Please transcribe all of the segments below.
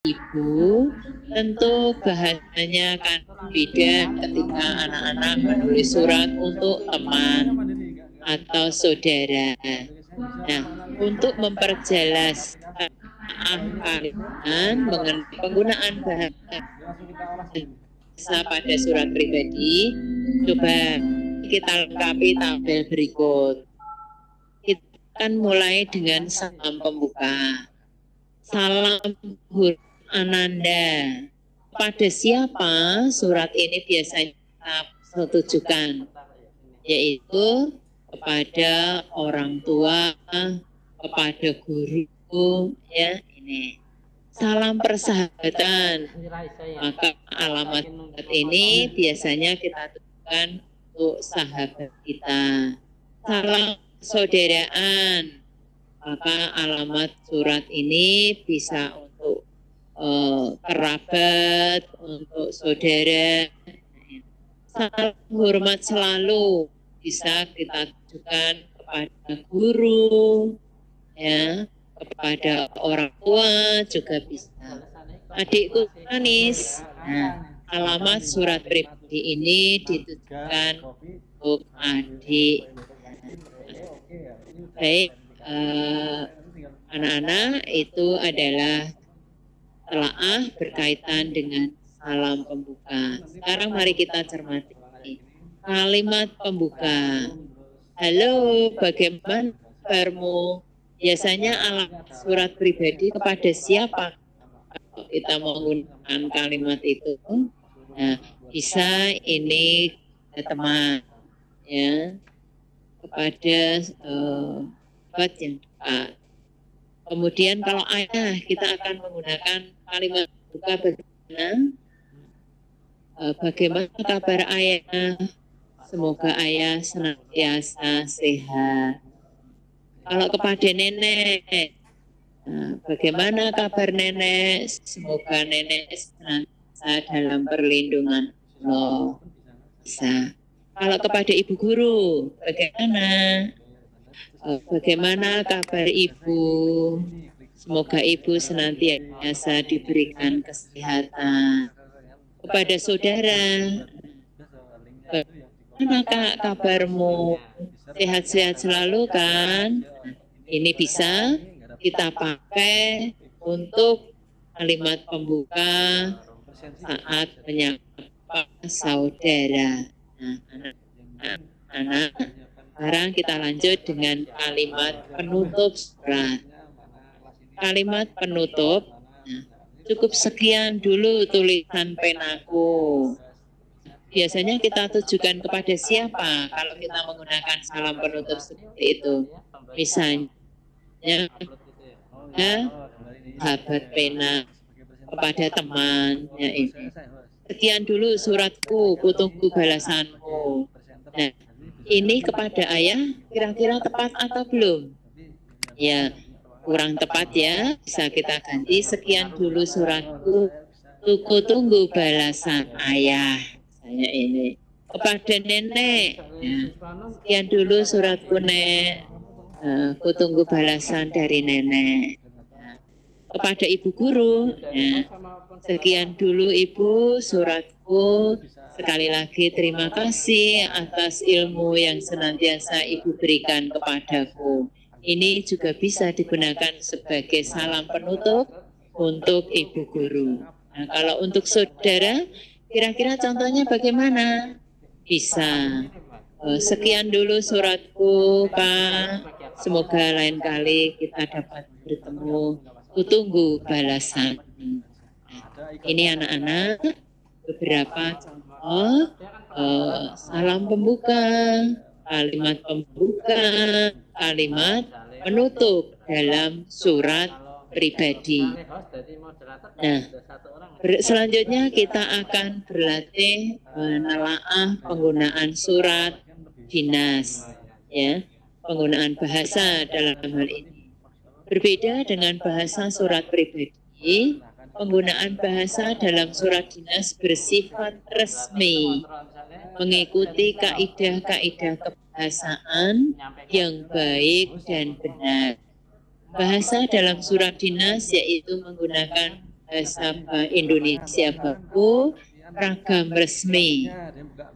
Ibu, tentu bahasanya akan beda ketika anak-anak menulis surat untuk teman atau saudara. Nah, untuk memperjelas mengenai penggunaan bahasa pada surat pribadi, coba kita lengkapi tabel berikut. Kita akan mulai dengan salam pembuka. Salam Ananda. Pada siapa surat ini biasanya kita tujukan? Yaitu kepada orang tua, kepada guru, ya ini. Salam persahabatan. Maka alamat ini biasanya kita tujukan untuk sahabat kita. Salam saudaraan. Maka alamat surat ini bisa untuk kerabat, untuk saudara. Salam hormat selalu bisa kita tujukan kepada guru, ya, kepada orang tua juga bisa. Adikku manis. Nah, alamat surat pribadi ini ditujukan untuk adik. Baik, anak-anak, itu adalah telaah berkaitan dengan salam pembuka. Sekarang mari kita cermati kalimat pembuka. Halo, bagaimana kabarmu? Biasanya alamat surat pribadi kepada siapa? Kalau kita menggunakan kalimat itu, nah, bisa ini teman, ya, kepada sahabat yang dekat. Kemudian kalau ayah, kita akan menggunakan kalimat buka bagaimana? Bagaimana kabar ayah? Semoga ayah senantiasa sehat. Kalau kepada nenek, bagaimana kabar nenek? Semoga nenek senantiasa dalam perlindungan Allah. Bisa. Kalau kepada ibu guru, bagaimana? Bagaimana kabar ibu? Semoga ibu senantiasa diberikan kesehatan. Kepada saudara, bagaimana kak kabarmu? Sehat-sehat selalu kan? Ini bisa kita pakai untuk kalimat pembuka saat menyapa saudara. Nah, anak-anak, sekarang kita lanjut dengan kalimat penutup surat. Kalimat penutup, nah, cukup sekian dulu tulisan penaku. Biasanya kita tujukan kepada siapa kalau kita menggunakan salam penutup seperti itu? Misalnya, sahabat pena, kepada teman, ya ini. Sekian dulu suratku, kutunggu balasanmu. Nah, ini kepada ayah kira-kira tepat atau belum? Ya, kurang tepat ya, bisa kita ganti. Sekian dulu suratku, kutunggu balasan ayah. Saya ini kepada nenek, ya. Sekian dulu suratku nek, kutunggu balasan dari nenek. Ya. Kepada ibu guru, ya. Sekian dulu ibu suratku. Sekali lagi terima kasih atas ilmu yang senantiasa ibu berikan kepadaku. Ini juga bisa digunakan sebagai salam penutup untuk ibu guru. Nah, kalau untuk saudara, kira-kira contohnya bagaimana? Bisa. Sekian dulu suratku, Pak. Semoga lain kali kita dapat bertemu. Kutunggu balasan. Ini anak-anak, beberapa contoh salam pembuka, kalimat pembuka, kalimat penutup dalam surat pribadi. Nah, selanjutnya kita akan berlatih menelaah penggunaan surat dinas, ya, penggunaan bahasa dalam hal ini. Berbeda dengan bahasa surat pribadi, penggunaan bahasa dalam surat dinas bersifat resmi, mengikuti kaidah-kaidah kebahasaan yang baik dan benar. Bahasa dalam surat dinas yaitu menggunakan bahasa Indonesia baku, ragam resmi.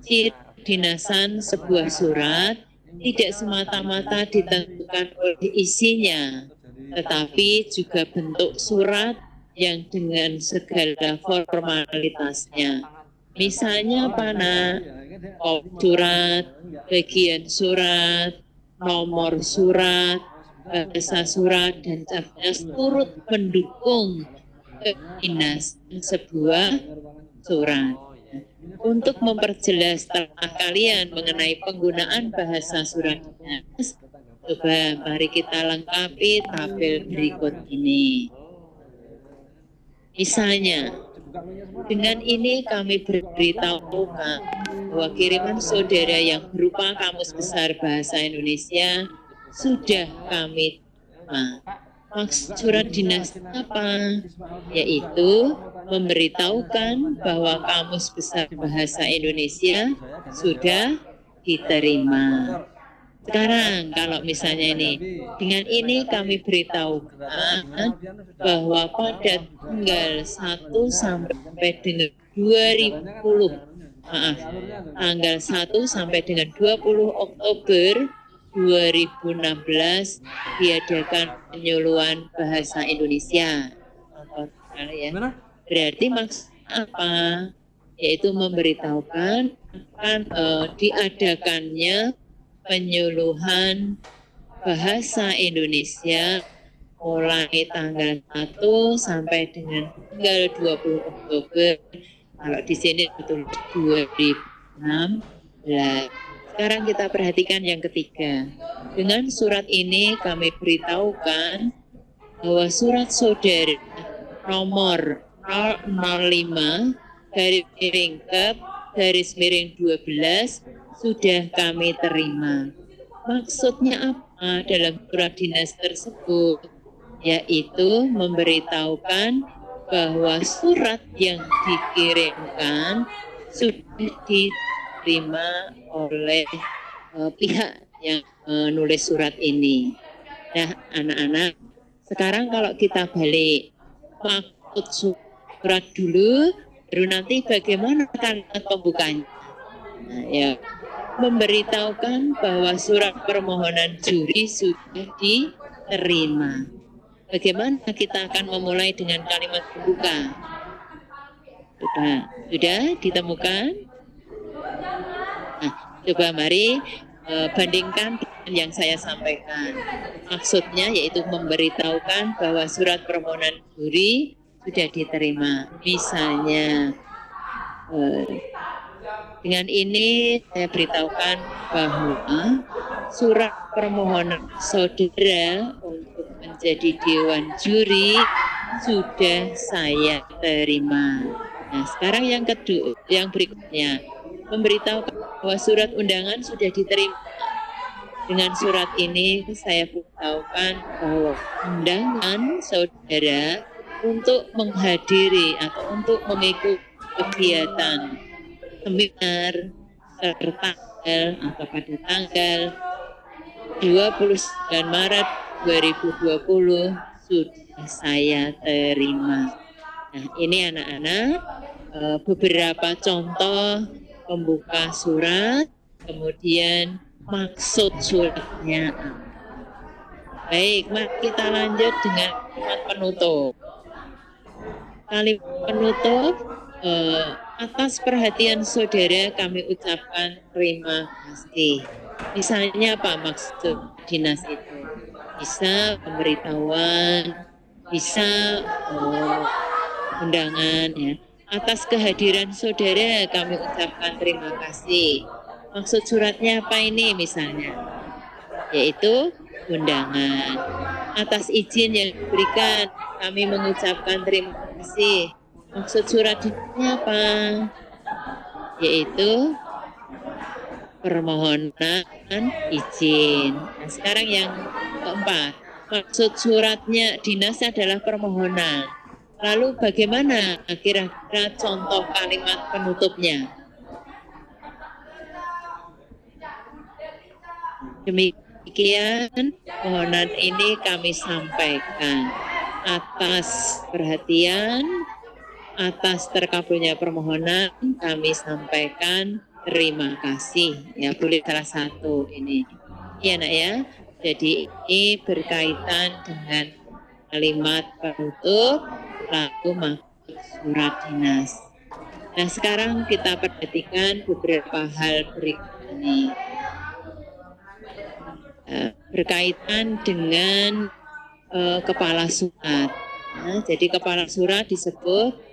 Ciri kedinasan sebuah surat tidak semata-mata ditentukan oleh isinya, tetapi juga bentuk surat yang dengan segala formalitasnya. Misalnya apa, Nak? Surat, bagian surat, nomor surat, bahasa surat, dan capnas turut mendukung kedinasan sebuah surat. Untuk memperjelas telah kalian mengenai penggunaan bahasa surat dinas, coba mari kita lengkapi tabel berikut ini. Misalnya, dengan ini kami beritahukan bahwa kiriman saudara yang berupa Kamus Besar Bahasa Indonesia sudah kami terima. Maksud surat dinas apa? Yaitu memberitahukan bahwa Kamus Besar Bahasa Indonesia sudah diterima. Sekarang kalau misalnya ini, dengan ini kami beritahukan bahwa pada tanggal 1 sampai dengan 20 Oktober 2016 diadakan penyuluhan bahasa Indonesia. Berarti maksud apa? Yaitu memberitahukan akan diadakannya penyuluhan bahasa Indonesia mulai tanggal 1 sampai dengan tanggal 20 Oktober. Kalau di sini betul 2016. Sekarang kita perhatikan yang ketiga. Dengan surat ini kami beritahukan bahwa surat saudara nomor 005 /Kep/12 sudah kami terima. Maksudnya apa dalam surat dinas tersebut? Yaitu memberitahukan bahwa surat yang dikirimkan sudah diterima oleh pihak yang menulis surat ini. Nah, anak-anak, sekarang kalau kita balik maksud surat dulu, baru nanti bagaimana kalimat pembukanya. Nah, ya, memberitahukan bahwa surat permohonan juri sudah diterima. Bagaimana kita akan memulai dengan kalimat pembuka? Sudah ditemukan? Nah, coba mari bandingkan dengan yang saya sampaikan. Maksudnya yaitu memberitahukan bahwa surat permohonan juri sudah diterima. Misalnya, dengan ini saya beritahukan bahwa surat permohonan saudara untuk menjadi dewan juri sudah saya terima. Nah, sekarang yang berikutnya, memberitahukan bahwa surat undangan sudah diterima. Dengan surat ini saya beritahukan bahwa undangan saudara untuk menghadiri atau untuk mengikuti kegiatan seminar tertanggal atau pada tanggal 29 Maret 2020 sudah saya terima. Nah, ini anak-anak beberapa contoh pembuka surat, kemudian maksud suratnya. Baik, mari kita lanjut dengan kalimat penutup. Kalimat penutup, atas perhatian saudara kami ucapkan terima kasih. Misalnya apa maksud dinas itu? Bisa pemberitahuan, bisa undangan, ya. Atas kehadiran saudara kami ucapkan terima kasih. Maksud suratnya apa ini misalnya? Yaitu undangan. Atas izin yang diberikan kami mengucapkan terima kasih. Maksud suratnya apa? Yaitu permohonan izin. Nah, sekarang yang keempat, maksud suratnya dinas adalah permohonan. Lalu bagaimana kira-kira contoh kalimat penutupnya? Demikian permohonan ini kami sampaikan atas perhatian atas terkabulnya permohonan kami sampaikan terima kasih. Ya, boleh salah satu ini. Ya nak ya. Jadi ini berkaitan dengan kalimat penutup lalu maksud surat dinas. Nah sekarang kita perhatikan beberapa hal berikut ini. Berkaitan dengan kepala surat. Nah, jadi kepala surat disebut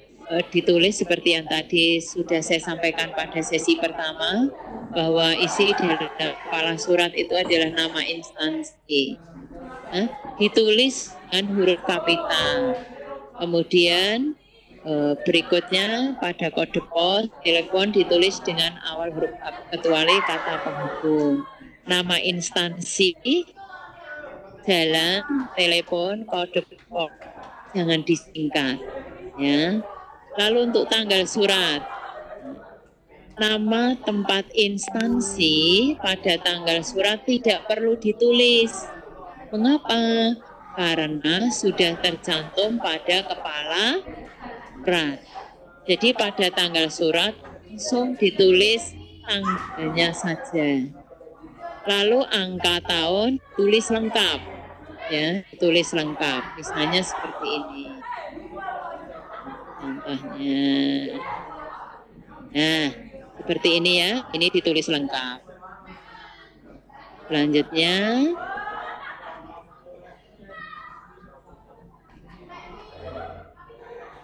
ditulis seperti yang tadi sudah saya sampaikan pada sesi pertama, bahwa isi dari kepala surat itu adalah nama instansi. Nah, ditulis dengan huruf kapital. Kemudian berikutnya pada kode pos telepon ditulis dengan awal huruf kapital kecuali kata penghubung. Nama instansi, jalan, telepon, kode pos, jangan disingkat, ya. Lalu untuk tanggal surat, nama tempat instansi pada tanggal surat tidak perlu ditulis. Mengapa? Karena sudah tercantum pada kepala surat. Jadi pada tanggal surat langsung ditulis tanggalnya saja. Lalu angka tahun tulis lengkap, ya, tulis lengkap. Misalnya seperti ini, contohnya. Nah, seperti ini ya, ini ditulis lengkap. Selanjutnya,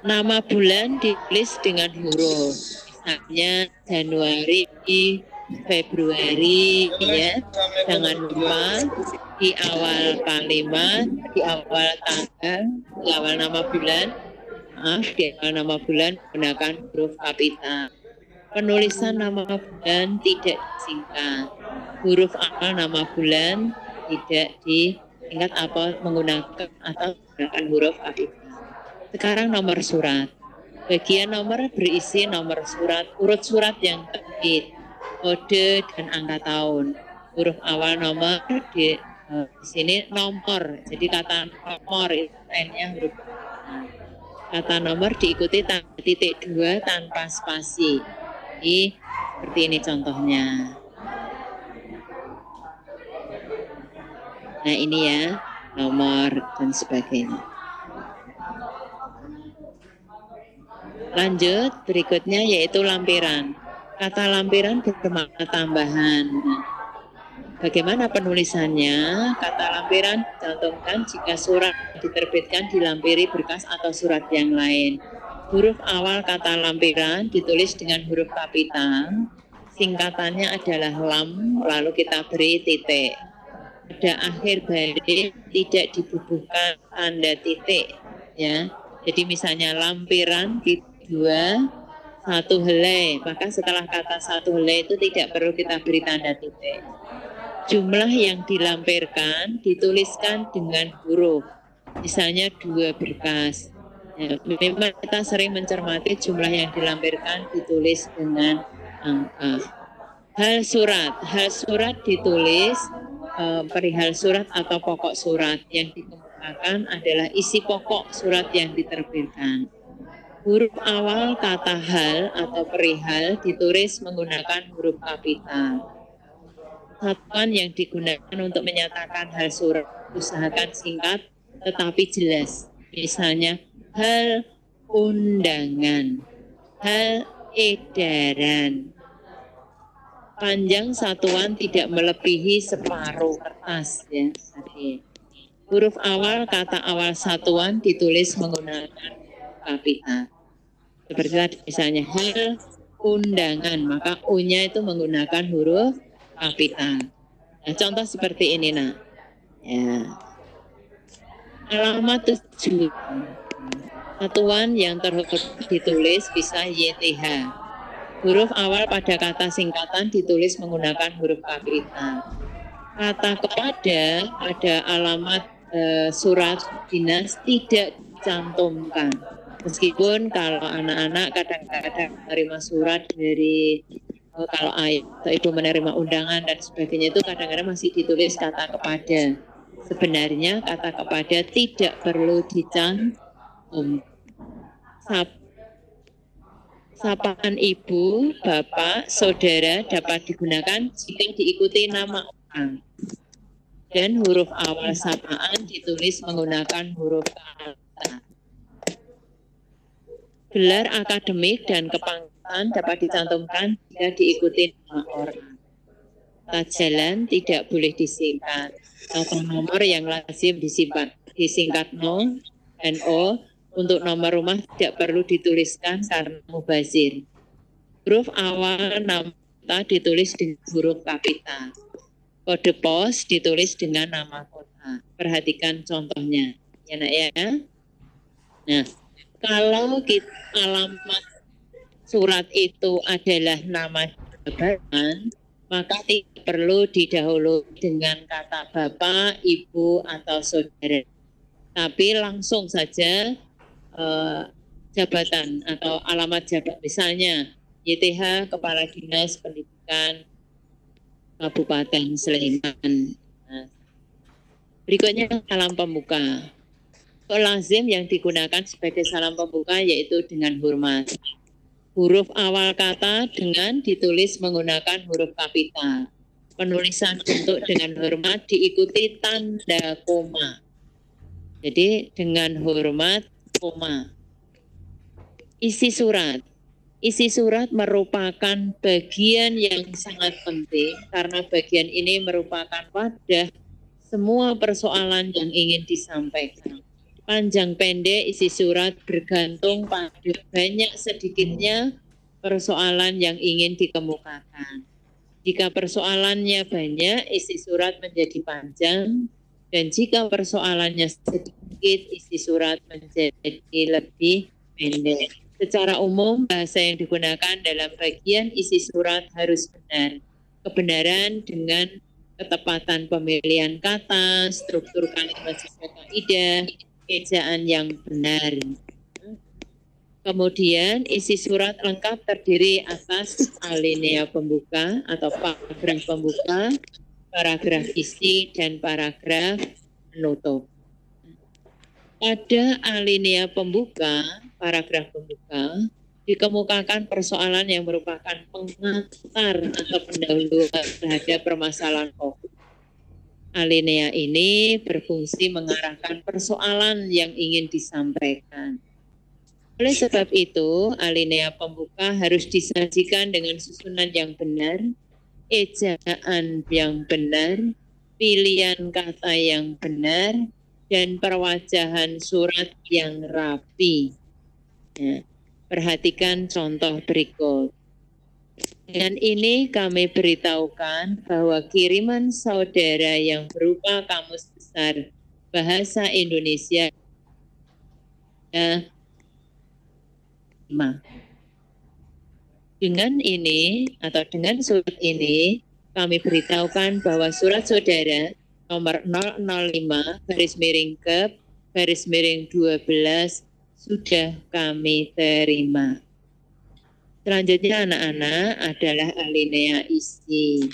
nama bulan ditulis dengan huruf, misalnya Januari, Februari, ya. Jangan lupa di awal kalimat, di awal tanggal, di awal nama bulan, di awal nama bulan menggunakan huruf kapital. Penulisan nama bulan tidak disingkat. Huruf awal nama bulan tidak disingkat atau menggunakan huruf kapital. Sekarang nomor surat. Bagian nomor berisi nomor surat, urut surat yang terbit, kode dan angka tahun. Huruf awal nomor di sini nomor. Jadi kata nomor itu N-nya huruf. Kata nomor diikuti tanda titik 2 tanpa spasi. Jadi seperti ini contohnya. Nah ini ya, nomor dan sebagainya. Lanjut, berikutnya yaitu lampiran. Kata lampiran bermakna tambahan. Bagaimana penulisannya? Kata lampiran dicantumkan jika surat diterbitkan dilampiri berkas atau surat yang lain. Huruf awal kata lampiran ditulis dengan huruf kapital. Singkatannya adalah lam, lalu kita beri titik. Pada akhir baris tidak dibubuhkan tanda titik, ya. Jadi misalnya lampiran titik 2, 1 helai, maka setelah kata 1 helai itu tidak perlu kita beri tanda titik. Jumlah yang dilampirkan dituliskan dengan huruf, misalnya 2 berkas. Ya, memang kita sering mencermati jumlah yang dilampirkan ditulis dengan angka. Hal surat ditulis perihal surat atau pokok surat. Yang dikemukakan adalah isi pokok surat yang diterbitkan. Huruf awal kata hal atau perihal ditulis menggunakan huruf kapital. Satuan yang digunakan untuk menyatakan hal surat usahakan singkat tetapi jelas. Misalnya hal undangan, hal edaran. Panjang satuan tidak melebihi separuh kertas, ya. Huruf awal kata awal satuan ditulis menggunakan kapital. Seperti tadi misalnya hal undangan, maka U-nya itu menggunakan huruf kapital. Nah, contoh seperti ini, nak. Ya. Alamat tujuan. Satuan yang terhormat ditulis bisa YTH. Huruf awal pada kata singkatan ditulis menggunakan huruf kapital. Kata kepada pada alamat surat dinas tidak dicantumkan. Meskipun kalau anak-anak kadang-kadang menerima surat dari kalau ayah atau ibu menerima undangan dan sebagainya itu kadang-kadang masih ditulis kata kepada. Sebenarnya kata kepada tidak perlu dicantum. Sapaan ibu, bapak, saudara dapat digunakan jika diikuti nama orang. Dan huruf awal sapaan ditulis menggunakan huruf kata. Gelar akademik dan kepangkatan dapat dicantumkan jika diikuti nama orang. Kata jalan tidak boleh disingkat. Atau nomor yang lazim disingkat NO. Untuk nomor rumah tidak perlu dituliskan karena mubazir. Huruf awal nama kota ditulis dengan huruf kapital. Kode pos ditulis dengan nama kota. Perhatikan contohnya, ya nak ya. Nah, kalau alamat surat itu adalah nama jabatan, maka tidak perlu didahului dengan kata bapak, ibu, atau saudara. Tapi langsung saja jabatan atau alamat jabatan, misalnya YTH Kepala Dinas Pendidikan Kabupaten Sleman. Nah, berikutnya salam pembuka. Lazim yang digunakan sebagai salam pembuka yaitu dengan hormat. Huruf awal kata dengan ditulis menggunakan huruf kapital. Penulisan bentuk dengan hormat diikuti tanda koma. Jadi dengan hormat koma. Isi surat. Isi surat merupakan bagian yang sangat penting karena bagian ini merupakan wadah semua persoalan yang ingin disampaikan. Panjang pendek isi surat bergantung pada banyak sedikitnya persoalan yang ingin dikemukakan. Jika persoalannya banyak, isi surat menjadi panjang, dan jika persoalannya sedikit, isi surat menjadi lebih pendek. Secara umum, bahasa yang digunakan dalam bagian isi surat harus benar. Kebenaran dengan ketepatan pemilihan kata, struktur kalimat sesuai kaidah, ejaan yang benar. Kemudian isi surat lengkap terdiri atas alinea pembuka atau paragraf pembuka, paragraf isi, dan paragraf penutup. Pada alinea pembuka, paragraf pembuka, dikemukakan persoalan yang merupakan pengantar atau pendahuluan terhadap permasalahan pokok. Alinea ini berfungsi mengarahkan persoalan yang ingin disampaikan. Oleh sebab itu, alinea pembuka harus disajikan dengan susunan yang benar, ejaan yang benar, pilihan kata yang benar, dan perwajahan surat yang rapi. Nah, perhatikan contoh berikut. Dengan ini kami beritahukan bahwa kiriman saudara yang berupa Kamus Besar Bahasa Indonesia dengan ini atau dengan surat ini kami beritahukan bahwa surat saudara nomor 005/Kep/12 sudah kami terima. Selanjutnya anak-anak adalah alinea isi.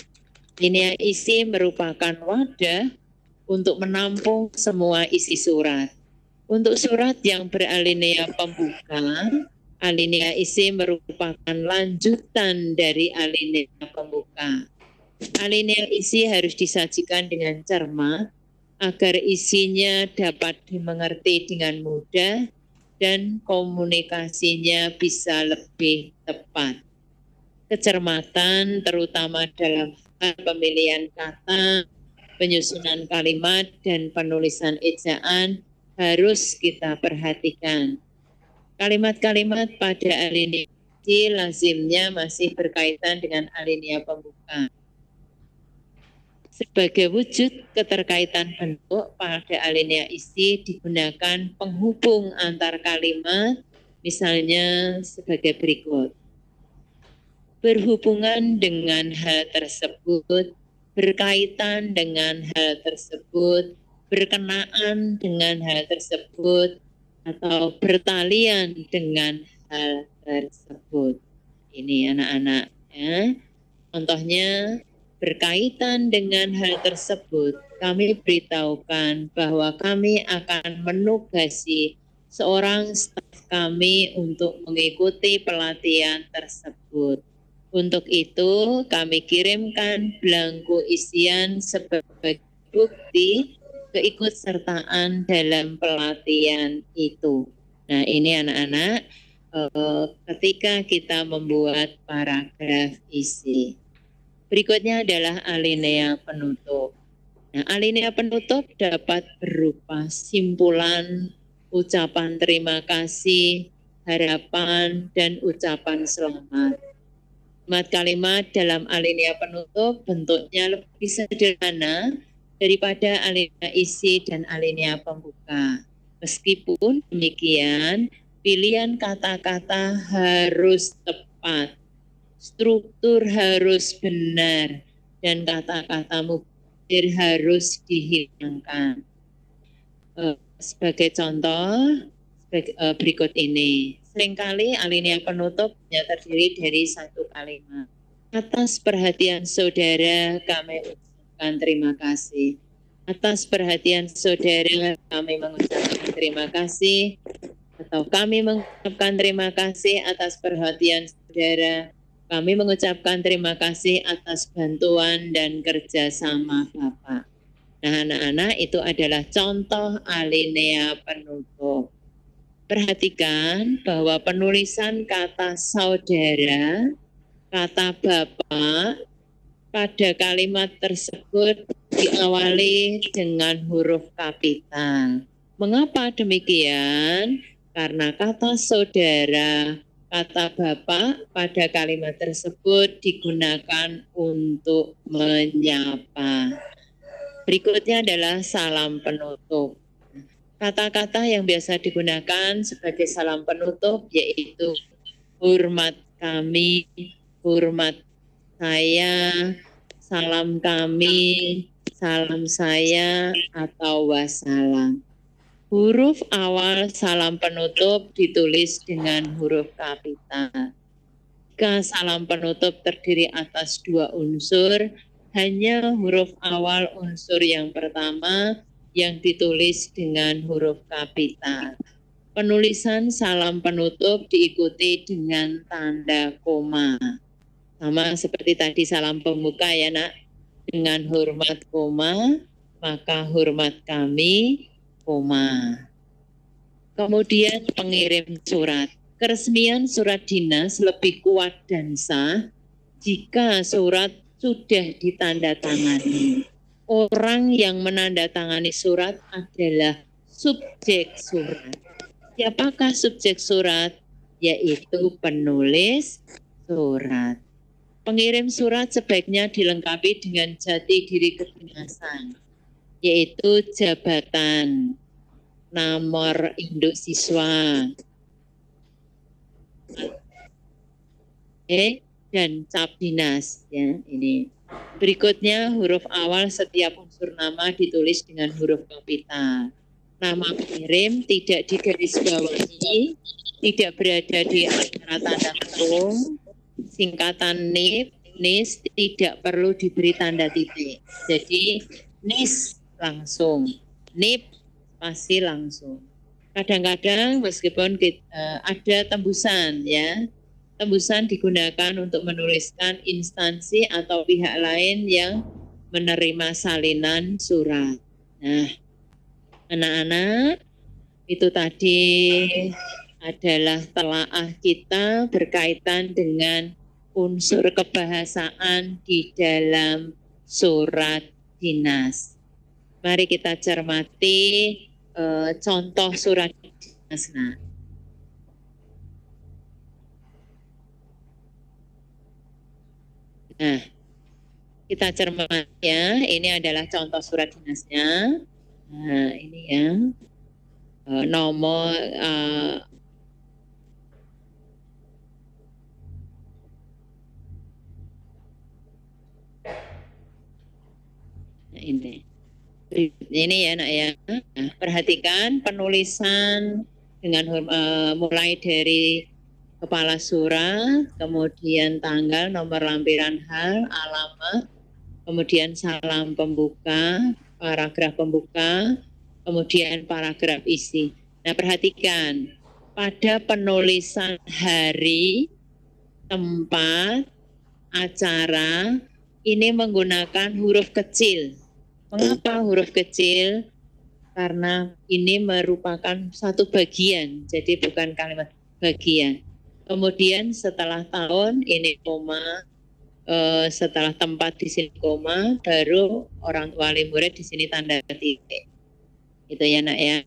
Alinea isi merupakan wadah untuk menampung semua isi surat. Untuk surat yang beralinea pembuka, alinea isi merupakan lanjutan dari alinea pembuka. Alinea isi harus disajikan dengan cermat agar isinya dapat dimengerti dengan mudah dan komunikasinya bisa lebih tepat. Kecermatan terutama dalam hal pemilihan kata, penyusunan kalimat, dan penulisan ejaan harus kita perhatikan. Kalimat-kalimat pada alinea isi lazimnya masih berkaitan dengan alinea pembuka. Sebagai wujud keterkaitan bentuk pada alinea isi digunakan penghubung antar kalimat, misalnya sebagai berikut. Berhubungan dengan hal tersebut, berkaitan dengan hal tersebut, berkenaan dengan hal tersebut, atau bertalian dengan hal tersebut. Ini anak-anak ya. Contohnya, berkaitan dengan hal tersebut, kami beritahukan bahwa kami akan menugasi seorang staf kami untuk mengikuti pelatihan tersebut. Untuk itu, kami kirimkan belangko isian sebagai bukti keikutsertaan dalam pelatihan itu. Nah, ini anak-anak, ketika kita membuat paragraf isi. Berikutnya adalah alinea penutup. Nah, alinea penutup dapat berupa simpulan, ucapan terima kasih, harapan, dan ucapan selamat. Kalimat dalam alinea penutup bentuknya lebih sederhana daripada alinea isi dan alinea pembuka. Meskipun demikian, pilihan kata-kata harus tepat, struktur harus benar, dan kata-kata mubazir harus dihilangkan. Sebagai contoh, berikut ini. Seringkali alinea penutup hanya terdiri dari satu kalimat. Atas perhatian saudara, kami ucapkan terima kasih. Atas perhatian saudara, kami mengucapkan terima kasih. Atau kami mengucapkan terima kasih atas perhatian saudara. Kami mengucapkan terima kasih atas bantuan dan kerjasama Bapak. Nah, anak-anak, itu adalah contoh alinea penutup. Perhatikan bahwa penulisan kata saudara, kata Bapak pada kalimat tersebut diawali dengan huruf kapital. Mengapa demikian? Karena kata saudara, kata Bapak pada kalimat tersebut digunakan untuk menyapa. Berikutnya adalah salam penutup. Kata-kata yang biasa digunakan sebagai salam penutup yaitu hormat kami, hormat saya, salam kami, salam saya, atau wassalam. Huruf awal salam penutup ditulis dengan huruf kapital. Jika salam penutup terdiri atas dua unsur, hanya huruf awal unsur yang pertama yang ditulis dengan huruf kapital. Penulisan salam penutup diikuti dengan tanda koma. Sama seperti tadi salam pembuka ya nak, dengan hormat koma, maka hormat kami, koma. Kemudian pengirim surat. Keresmian surat dinas lebih kuat dan sah jika surat sudah ditandatangani. Orang yang menandatangani surat adalah subjek surat. Siapakah subjek surat? Yaitu penulis surat. Pengirim surat sebaiknya dilengkapi dengan jati diri kedinasan, yaitu jabatan, nomor induk siswa, dan cap dinas. Ya, ini. Berikutnya huruf awal setiap unsur nama ditulis dengan huruf kapital. Nama pengirim tidak digarisbawahi, tidak berada di antara tanda kurung. Singkatan NIS tidak perlu diberi tanda titik. Jadi NIS langsung, NIP pasti langsung. Kadang-kadang meskipun ada tembusan ya. Tembusan digunakan untuk menuliskan instansi atau pihak lain yang menerima salinan surat. Nah, anak-anak, itu tadi adalah telaah kita berkaitan dengan unsur kebahasaan di dalam surat dinas. Mari kita cermati contoh surat dinas. Nah, kita cermati ya, ini adalah contoh surat dinasnya. Nah, ini ya, nomor ini ya nak ya. Nah, perhatikan penulisan dengan mulai dari kepala surat, kemudian tanggal, nomor lampiran hal, alamat, kemudian salam pembuka, paragraf pembuka, kemudian paragraf isi. Nah, perhatikan pada penulisan hari, tempat, acara ini menggunakan huruf kecil. Mengapa huruf kecil? Karena ini merupakan satu bagian, jadi bukan kalimat bagian. Kemudian setelah tahun ini koma, setelah tempat di sini koma, baru orang tua wali murid di sini tanda titik. Itu ya nak ya.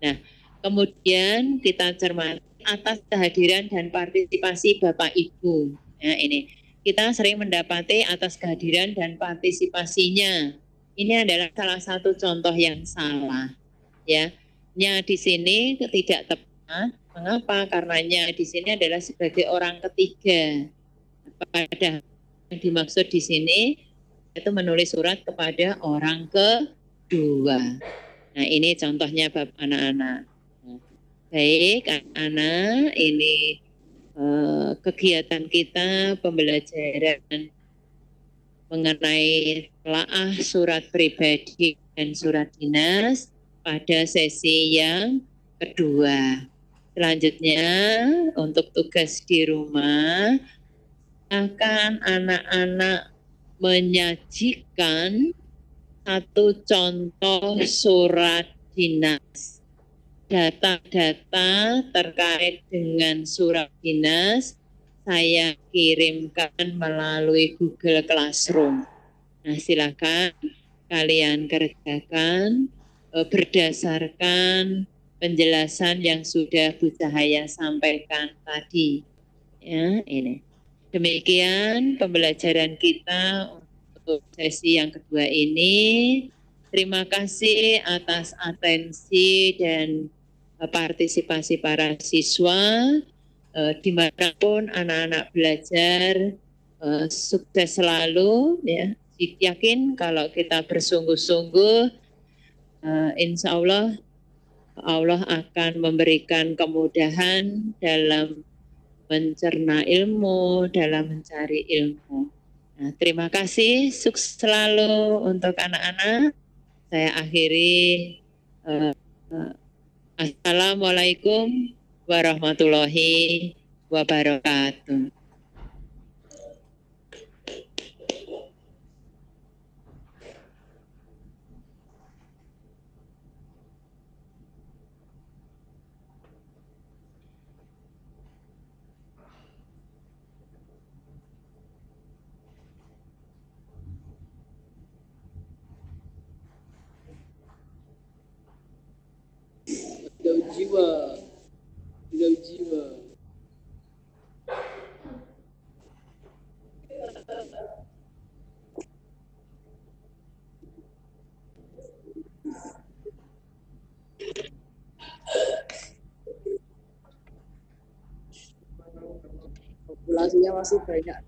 Nah, kemudian kita cermati atas kehadiran dan partisipasi Bapak Ibu. Ya, ini kita sering mendapati atas kehadiran dan partisipasinya. Ini adalah salah satu contoh yang salah, ya. Nya di sini tidak tepat. Mengapa? Karenanya di sini adalah sebagai orang ketiga. Pada yang dimaksud di sini itu menulis surat kepada orang kedua. Nah, ini contohnya Bapak anak-anak. Baik, anak-anak, ini kegiatan kita pembelajaran mengenai telaah surat pribadi dan surat dinas pada sesi yang kedua. Selanjutnya untuk tugas di rumah akan anak-anak menyajikan satu contoh surat dinas. Data-data terkait dengan surat dinas saya kirimkan melalui Google Classroom. Nah, silakan kalian kerjakan berdasarkan penjelasan yang sudah Bu Cahaya sampaikan tadi. Ya, ini. Demikian pembelajaran kita untuk sesi yang kedua ini. Terima kasih atas atensi dan partisipasi para siswa. Dimanapun anak-anak belajar, sukses selalu, ya. Yakin kalau kita bersungguh-sungguh, insya Allah akan memberikan kemudahan dalam mencerna ilmu, dalam mencari ilmu. Nah, terima kasih, sukses selalu untuk anak-anak. Saya akhiri. Assalamualaikum warahmatullahi wabarakatuh. Jiwa. Populasinya masih banyak.